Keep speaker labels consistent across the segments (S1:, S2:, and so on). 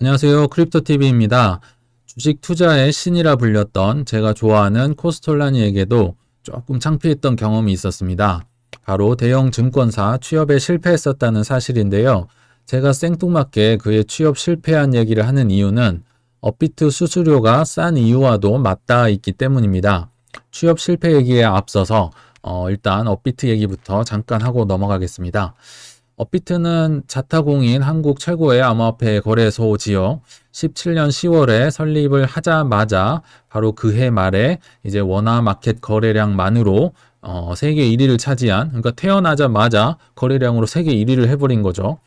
S1: 안녕하세요. 크립토TV입니다. 주식 투자의 신이라 불렸던 제가 좋아하는 코스톨라니에게도 조금 창피했던 경험이 있었습니다. 바로 대형 증권사 취업에 실패했었다는 사실인데요. 제가 생뚱맞게 그의 취업 실패한 얘기를 하는 이유는 업비트 수수료가 싼 이유와도 맞닿아 있기 때문입니다. 취업 실패 얘기에 앞서서 일단 업비트 얘기부터 잠깐 하고 넘어가겠습니다. 업비트는 자타공인 한국 최고의 암호화폐 거래소지요. 17년 10월에 설립을 하자마자 바로 그해 말에 이제 원화 마켓 거래량만으로 세계 1위를 차지한, 그러니까 태어나자마자 거래량으로 세계 1위를 해버린 거죠.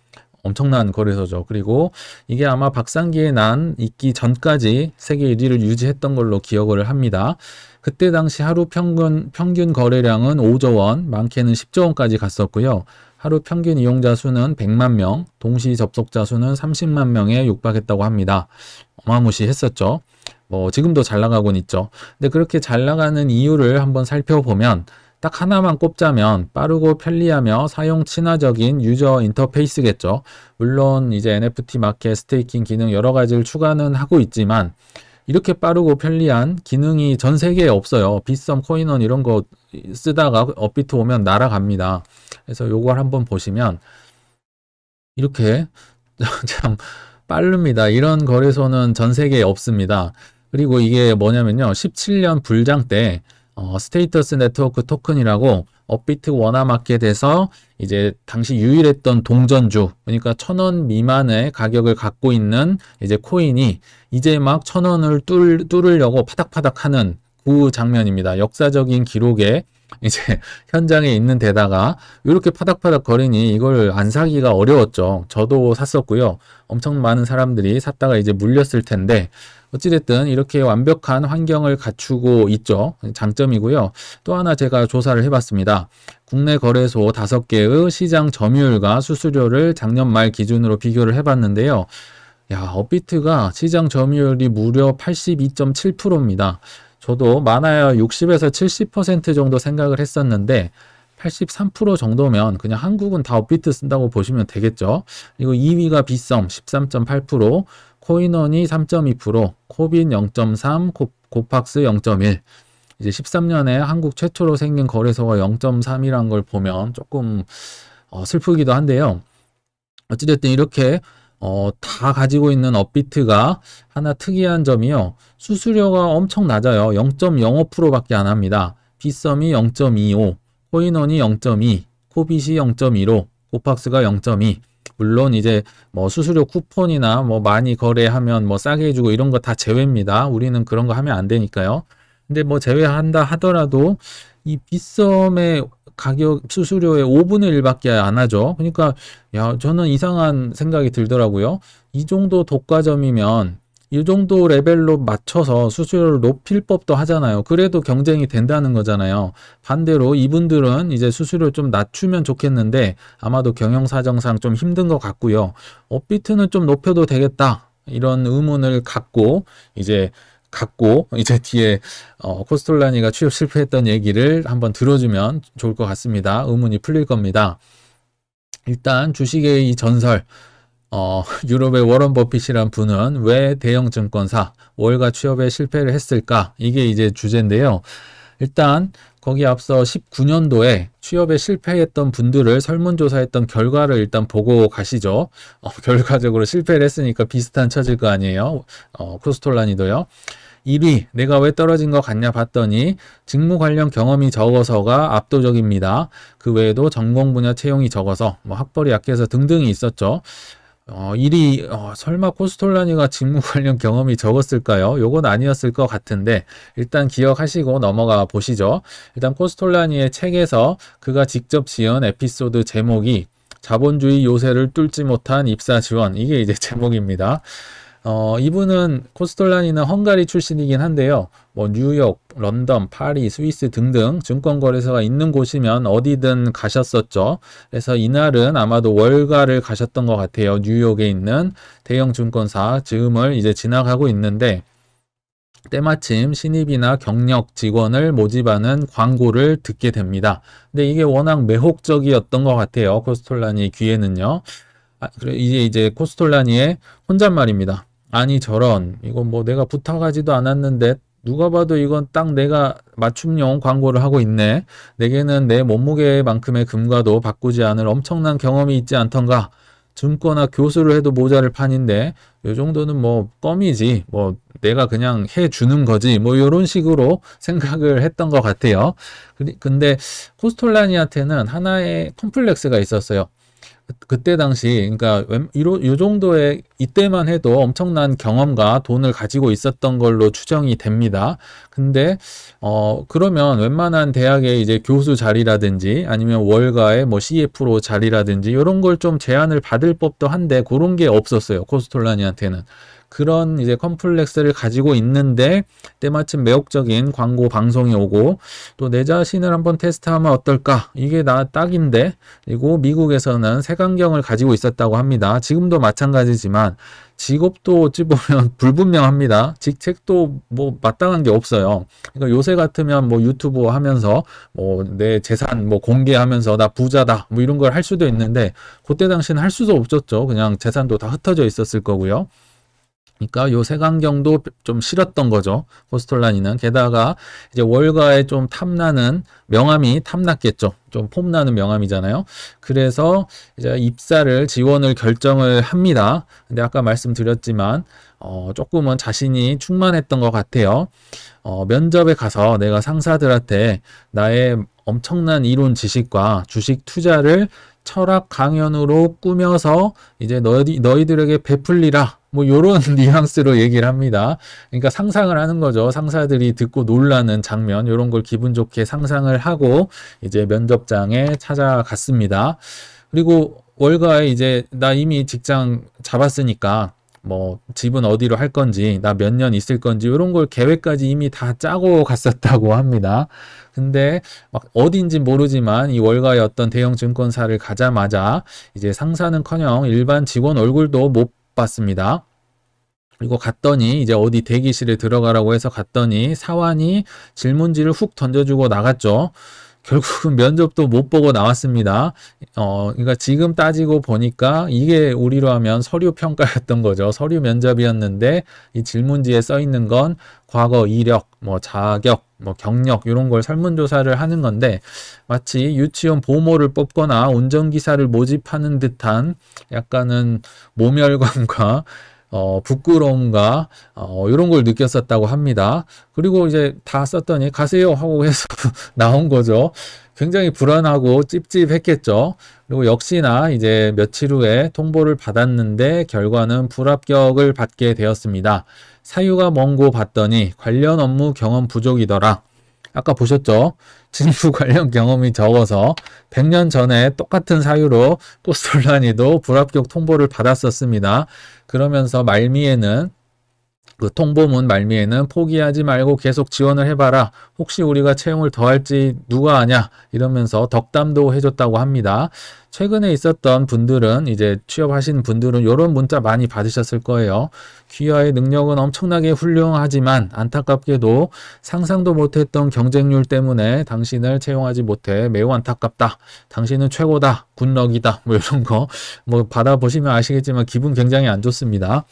S1: 엄청난 거래소죠. 그리고 이게 아마 박상기에 난 있기 전까지 세계 1위를 유지했던 걸로 기억을 합니다. 그때 당시 하루 평균 거래량은 5조 원, 많게는 10조 원까지 갔었고요. 하루 평균 이용자 수는 100만 명, 동시 접속자 수는 30만 명에 육박했다고 합니다. 어마무시했었죠. 지금도 잘 나가곤 있죠. 근데 그렇게 잘 나가는 이유를 한번 살펴보면 딱 하나만 꼽자면 빠르고 편리하며 사용 친화적인 유저 인터페이스겠죠. 물론 이제 NFT 마켓, 스테이킹 기능 여러 가지를 추가는 하고 있지만 이렇게 빠르고 편리한 기능이 전 세계에 없어요. 빗썸, 코인원 이런 거 쓰다가 업비트 오면 날아갑니다. 그래서 요걸 한번 보시면 이렇게 참 빠릅니다. 이런 거래소는 전 세계에 없습니다. 그리고 이게 뭐냐면요. 17년 불장 때 스테이터스 네트워크 토큰이라고 업비트 원화마켓에서 이제 당시 유일했던 동전주, 그러니까 1,000원 미만의 가격을 갖고 있는 이제 코인이 이제 막 1,000원을 뚫으려고 파닥파닥 하는 그 장면입니다. 역사적인 기록에 이제 현장에 있는 데다가 이렇게 파닥파닥 거리니 이걸 안 사기가 어려웠죠. 저도 샀었고요. 엄청 많은 사람들이 샀다가 이제 물렸을 텐데 어찌됐든 이렇게 완벽한 환경을 갖추고 있죠. 장점이고요. 또 하나 제가 조사를 해봤습니다. 국내 거래소 5개의 시장 점유율과 수수료를 작년 말 기준으로 비교를 해봤는데요. 업비트가 시장 점유율이 무려 82.7%입니다. 저도 많아야 60에서 70% 정도 생각을 했었는데 83% 정도면 그냥 한국은 다 업비트 쓴다고 보시면 되겠죠. 그리고 2위가 빗썸 13.8%, 코인원이 3.2%, 코빈 0.3, 고팍스 0.1. 이제 13년에 한국 최초로 생긴 거래소가 0.3이란 걸 보면 조금 슬프기도 한데요. 어찌됐든 이렇게 다 가지고 있는 업비트가 하나 특이한 점이요. 수수료가 엄청 낮아요. 0.05%밖에 안 합니다. 빗썸이 0.25, 코인원이 0.2, 코빗이 0.15, 고팍스가 0.2. 물론 이제 수수료 쿠폰이나 많이 거래하면 싸게 해주고 이런 거 다 제외입니다. 우리는 그런 거 하면 안 되니까요. 근데 제외한다 하더라도 이 빗썸의 가격 수수료의 5분의 1밖에 안 하죠. 그러니까 저는 이상한 생각이 들더라고요. 이 정도 독과점이면 이 정도 레벨로 맞춰서 수수료를 높일 법도 하잖아요. 그래도 경쟁이 된다는 거잖아요. 반대로 이분들은 이제 수수료 좀 낮추면 좋겠는데 아마도 경영사정상 좀 힘든 것 같고요. 업비트는 좀 높여도 되겠다. 이런 의문을 갖고 이제 뒤에 코스톨라니가 취업 실패했던 얘기를 한번 들어주면 좋을 것 같습니다. 의문이 풀릴 겁니다. 일단 주식의 이 전설, 유럽의 워런 버핏이란 분은 왜 대형 증권사 월가 취업에 실패를 했을까? 이게 이제 주제인데요. 일단 거기 앞서 19년도에 취업에 실패했던 분들을 설문조사했던 결과를 일단 보고 가시죠. 결과적으로 실패를 했으니까 비슷한 처질 거 아니에요. 코스톨라니도요. 1위, 내가 왜 떨어진 것 같냐 봤더니 직무 관련 경험이 적어서가 압도적입니다. 그 외에도 전공 분야 채용이 적어서 학벌이 약해서 등등이 있었죠. 1위, 설마 코스톨라니가 직무 관련 경험이 적었을까요? 요건 아니었을 것 같은데 일단 기억하시고 넘어가 보시죠. 일단 코스톨라니의 책에서 그가 직접 지은 에피소드 제목이 자본주의 요새를 뚫지 못한 입사 지원, 이게 이제 제목입니다. 이분은 코스톨라니는 헝가리 출신이긴 한데요. 뉴욕, 런던, 파리, 스위스 등등 증권거래소가 있는 곳이면 어디든 가셨었죠. 그래서 이날은 아마도 월가를 가셨던 것 같아요. 뉴욕에 있는 대형 증권사 즈음을 이제 지나가고 있는데 때마침 신입이나 경력 직원을 모집하는 광고를 듣게 됩니다. 근데 이게 워낙 매혹적이었던 것 같아요. 코스톨라니 귀에는요. 그래, 이제 코스톨라니의 혼잣말입니다. 아니, 저런, 이건 뭐 내가 부탁하지도 않았는데, 누가 봐도 이건 딱 내가 맞춤용 광고를 하고 있네. 내게는 내 몸무게만큼의 금과도 바꾸지 않을 엄청난 경험이 있지 않던가. 증거나 교수를 해도 모자를 판인데, 요 정도는 뭐 껌이지. 뭐 내가 그냥 해주는 거지. 뭐 이런 식으로 생각을 했던 것 같아요. 근데 코스톨라니한테는 하나의 컴플렉스가 있었어요. 그때 당시, 그러니까 이 정도의 이때만 해도 엄청난 경험과 돈을 가지고 있었던 걸로 추정이 됩니다. 근데 그러면 웬만한 대학의 이제 교수 자리라든지 아니면 월가의 뭐 CF로 자리라든지 이런 걸 좀 제안을 받을 법도 한데 그런 게 없었어요. 코스톨라니한테는. 그런 이제 컴플렉스를 가지고 있는데 때마침 매혹적인 광고 방송이 오고 또 내 자신을 한번 테스트하면 어떨까? 이게 나 딱인데. 그리고 미국에서는 색안경을 가지고 있었다고 합니다. 지금도 마찬가지지만 직업도 어찌 보면 불분명합니다. 직책도 뭐 마땅한 게 없어요. 그러니까 요새 같으면 뭐 유튜브 하면서 뭐 내 재산 뭐 공개하면서 나 부자다 뭐 이런 걸 할 수도 있는데 그때 당시는 할 수도 없었죠. 그냥 재산도 다 흩어져 있었을 거고요. 그러니까 요 색안경도 좀 싫었던 거죠. 코스톨라니는. 게다가 이제 월가에 좀 탐나는 명함이 탐났겠죠. 좀 폼나는 명함이잖아요. 그래서 이제 입사를 지원을 결정을 합니다. 근데 아까 말씀드렸지만 조금은 자신이 충만했던 것 같아요. 면접에 가서 내가 상사들한테 나의 엄청난 이론 지식과 주식 투자를 철학 강연으로 꾸며서 이제 너희들에게 베풀리라. 뭐 요런 뉘앙스로 얘기를 합니다. 그러니까 상상을 하는 거죠. 상사들이 듣고 놀라는 장면, 요런 걸 기분 좋게 상상을 하고 이제 면접장에 찾아갔습니다. 그리고 월가에 이제 나 이미 직장 잡았으니까 뭐 집은 어디로 할 건지 나 몇 년 있을 건지 이런 걸 계획까지 이미 다 짜고 갔었다고 합니다. 근데 막 어딘지 모르지만 이 월가의 어떤 대형 증권사를 가자마자 이제 상사는커녕 일반 직원 얼굴도 못 봤습니다. 그리고 갔더니 이제 어디 대기실에 들어가라고 해서 갔더니 사원이 질문지를 훅 던져주고 나갔죠. 결국은 면접도 못 보고 나왔습니다. 그러니까 지금 따지고 보니까 이게 우리로 하면 서류 평가였던 거죠. 서류 면접이었는데 이 질문지에 써 있는 건 과거 이력, 뭐 자격, 뭐 경력 이런 걸 설문조사를 하는 건데 마치 유치원 보모를 뽑거나 운전기사를 모집하는 듯한 약간은 모멸감과 부끄러움과 이런 걸 느꼈었다고 합니다. 그리고 이제 다 썼더니 가세요 하고 해서 나온 거죠. 굉장히 불안하고 찝찝했겠죠. 그리고 역시나 이제 며칠 후에 통보를 받았는데 결과는 불합격을 받게 되었습니다. 사유가 뭔고 봤더니 관련 업무 경험 부족이더라. 아까 보셨죠? 진부 관련 경험이 적어서 100년 전에 똑같은 사유로 코스톨라니도 불합격 통보를 받았었습니다. 그러면서 말미에는 그 통보문 말미에는 포기하지 말고 계속 지원을 해봐라. 혹시 우리가 채용을 더 할지 누가 아냐? 이러면서 덕담도 해줬다고 합니다. 최근에 있었던 분들은 이제 취업하신 분들은 이런 문자 많이 받으셨을 거예요. 귀하의 능력은 엄청나게 훌륭하지만 안타깝게도 상상도 못했던 경쟁률 때문에 당신을 채용하지 못해 매우 안타깝다. 당신은 최고다. 굿럭이다. 뭐 이런 거 뭐 받아보시면 아시겠지만 기분 굉장히 안 좋습니다.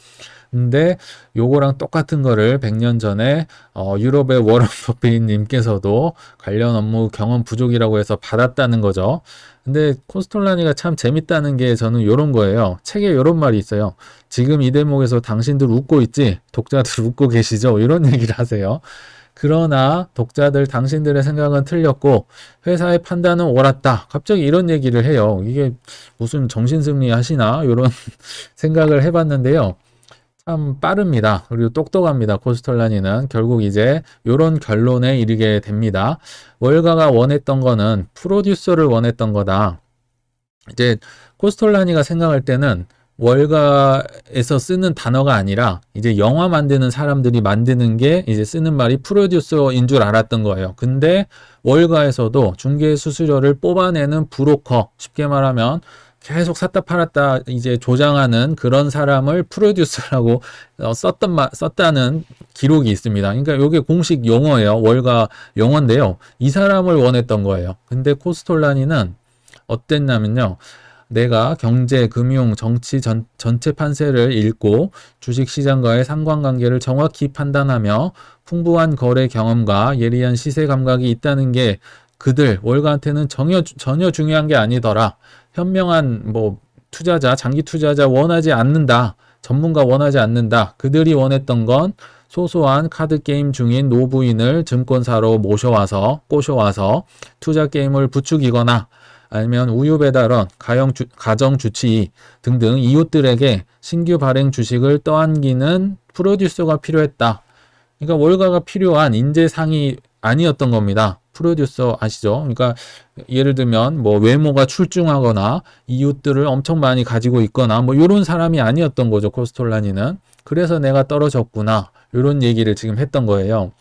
S1: 근데 요거랑 똑같은 거를 100년 전에 유럽의 워런 버핏님께서도 관련 업무 경험 부족이라고 해서 받았다는 거죠. 근데 코스톨라니가 참 재밌다는 게 저는 요런 거예요. 책에 요런 말이 있어요. 지금 이 대목에서 당신들 웃고 있지? 독자들 웃고 계시죠? 이런 얘기를 하세요. 그러나 독자들 당신들의 생각은 틀렸고 회사의 판단은 옳았다. 갑자기 이런 얘기를 해요. 이게 무슨 정신승리 하시나? 이런 생각을 해봤는데요. 참 빠릅니다. 그리고 똑똑합니다. 코스톨라니는 결국 이제 이런 결론에 이르게 됩니다. 월가가 원했던 거는 프로듀서를 원했던 거다. 이제 코스톨라니가 생각할 때는 월가에서 쓰는 단어가 아니라 이제 영화 만드는 사람들이 만드는 게 이제 쓰는 말이 프로듀서인 줄 알았던 거예요. 근데 월가에서도 중개 수수료를 뽑아내는 브로커, 쉽게 말하면 계속 샀다 팔았다 이제 조장하는 그런 사람을 프로듀서라고 썼다는 기록이 있습니다. 그러니까 이게 공식 용어예요. 월가 용어인데요. 이 사람을 원했던 거예요. 근데 코스톨라니는 어땠냐면요. 내가 경제, 금융, 정치 전체 판세를 읽고 주식시장과의 상관관계를 정확히 판단하며 풍부한 거래 경험과 예리한 시세 감각이 있다는 게 그들 월가한테는 전혀 중요한 게 아니더라. 현명한 투자자, 장기 투자자 원하지 않는다. 전문가 원하지 않는다. 그들이 원했던 건 소소한 카드게임 중인 노부인을 증권사로 꼬셔와서 투자 게임을 부추기거나 아니면 우유배달원, 가정주치의 등등 이웃들에게 신규 발행 주식을 떠안기는 프로듀서가 필요했다. 그러니까 월가가 필요한 인재상이 아니었던 겁니다. 프로듀서 아시죠? 그러니까 예를 들면 외모가 출중하거나 이웃들을 엄청 많이 가지고 있거나 이런 사람이 아니었던 거죠. 코스톨라니는. 그래서 내가 떨어졌구나. 이런 얘기를 지금 했던 거예요.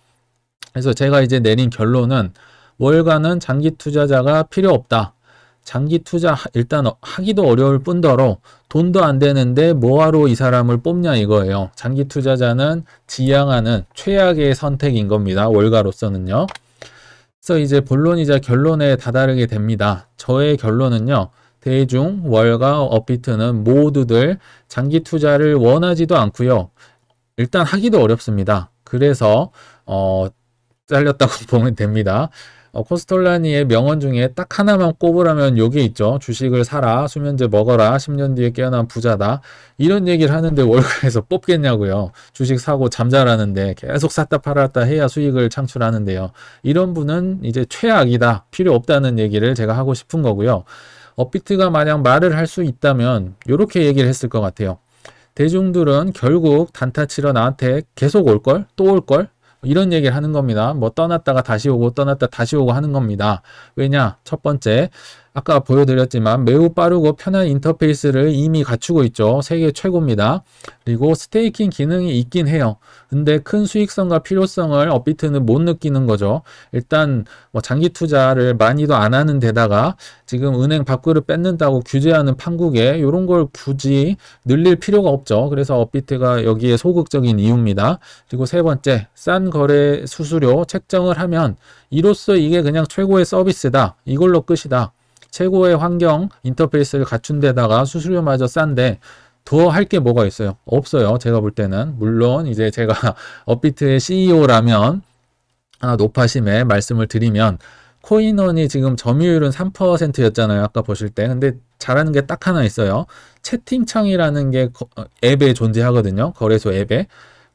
S1: 그래서 제가 이제 내린 결론은 월가는 장기 투자자가 필요 없다. 장기 투자 일단 하기도 어려울 뿐더러 돈도 안 되는데 뭐하러 이 사람을 뽑냐 이거예요. 장기 투자자는 지향하는 최악의 선택인 겁니다. 월가로서는요. 그래서 이제 본론이자 결론에 다다르게 됩니다. 저의 결론은요. 대중, 월가, 업비트는 모두들 장기 투자를 원하지도 않고요. 일단 하기도 어렵습니다. 그래서 잘렸다고 보면 됩니다. 코스톨라니의 명언 중에 딱 하나만 꼽으라면 요게 있죠. 주식을 사라, 수면제 먹어라, 10년 뒤에 깨어난 부자다. 이런 얘기를 하는데 월가에서 뽑겠냐고요. 주식 사고 잠자라는데 계속 샀다 팔았다 해야 수익을 창출하는데요. 이런 분은 이제 최악이다. 필요 없다는 얘기를 제가 하고 싶은 거고요. 업비트가 만약 말을 할 수 있다면 이렇게 얘기를 했을 것 같아요. 대중들은 결국 단타 치러 나한테 계속 올걸? 또 올걸? 이런 얘기를 하는 겁니다. 떠났다가 다시 오고 떠났다 다시 오고 하는 겁니다. 왜냐? 첫 번째, 아까 보여드렸지만 매우 빠르고 편한 인터페이스를 이미 갖추고 있죠. 세계 최고입니다. 그리고 스테이킹 기능이 있긴 해요. 근데 큰 수익성과 필요성을 업비트는 못 느끼는 거죠. 일단 장기 투자를 많이도 안 하는 데다가 지금 은행 밖으로 뺏는다고 규제하는 판국에 이런 걸 굳이 늘릴 필요가 없죠. 그래서 업비트가 여기에 소극적인 이유입니다. 그리고 세 번째, 싼 거래 수수료 책정을 하면 이로써 이게 그냥 최고의 서비스다. 이걸로 끝이다. 최고의 환경 인터페이스를 갖춘 데다가 수수료마저 싼데 더 할 게 뭐가 있어요? 없어요. 제가 볼 때는. 물론 이제 제가 업비트의 CEO라면 높아심에 말씀을 드리면 코인원이 지금 점유율은 3%였잖아요. 아까 보실 때. 근데 잘하는 게 딱 하나 있어요. 채팅창이라는 게 앱에 존재하거든요. 거래소 앱에.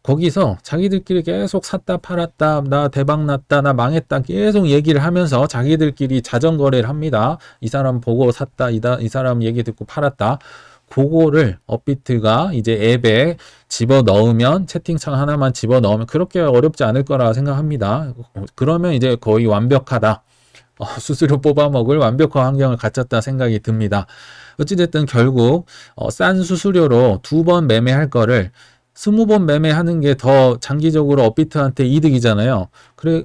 S1: 거기서 자기들끼리 계속 샀다 팔았다 나 대박났다 나 망했다 계속 얘기를 하면서 자기들끼리 자전거래를 합니다. 이 사람 보고 샀다 이 사람 얘기 듣고 팔았다. 그거를 업비트가 이제 앱에 집어넣으면 채팅창 하나만 집어넣으면 그렇게 어렵지 않을 거라 생각합니다. 그러면 이제 거의 완벽하다. 수수료 뽑아먹을 완벽한 환경을 갖췄다 생각이 듭니다. 어찌됐든 결국 싼 수수료로 2번 매매할 거를 20번 매매하는 게 더 장기적으로 업비트한테 이득이잖아요.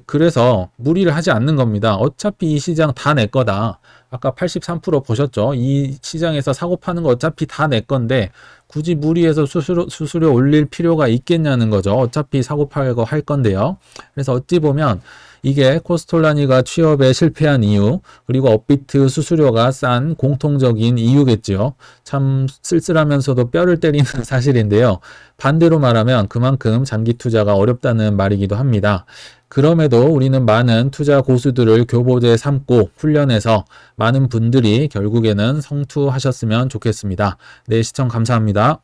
S1: 그래서 무리를 하지 않는 겁니다. 어차피 이 시장 다 내 거다. 아까 83% 보셨죠? 이 시장에서 사고 파는 거 어차피 다 내 건데 굳이 무리해서 수수료 올릴 필요가 있겠냐는 거죠. 어차피 사고 팔고 할 건데요. 그래서 어찌 보면 이게 코스톨라니가 취업에 실패한 이유, 그리고 업비트 수수료가 싼 공통적인 이유겠지요. 참 쓸쓸하면서도 뼈를 때리는 사실인데요. 반대로 말하면 그만큼 장기 투자가 어렵다는 말이기도 합니다. 그럼에도 우리는 많은 투자 고수들을 교보제 삼고 훈련해서 많은 분들이 결국에는 성투하셨으면 좋겠습니다. 네, 시청 감사합니다.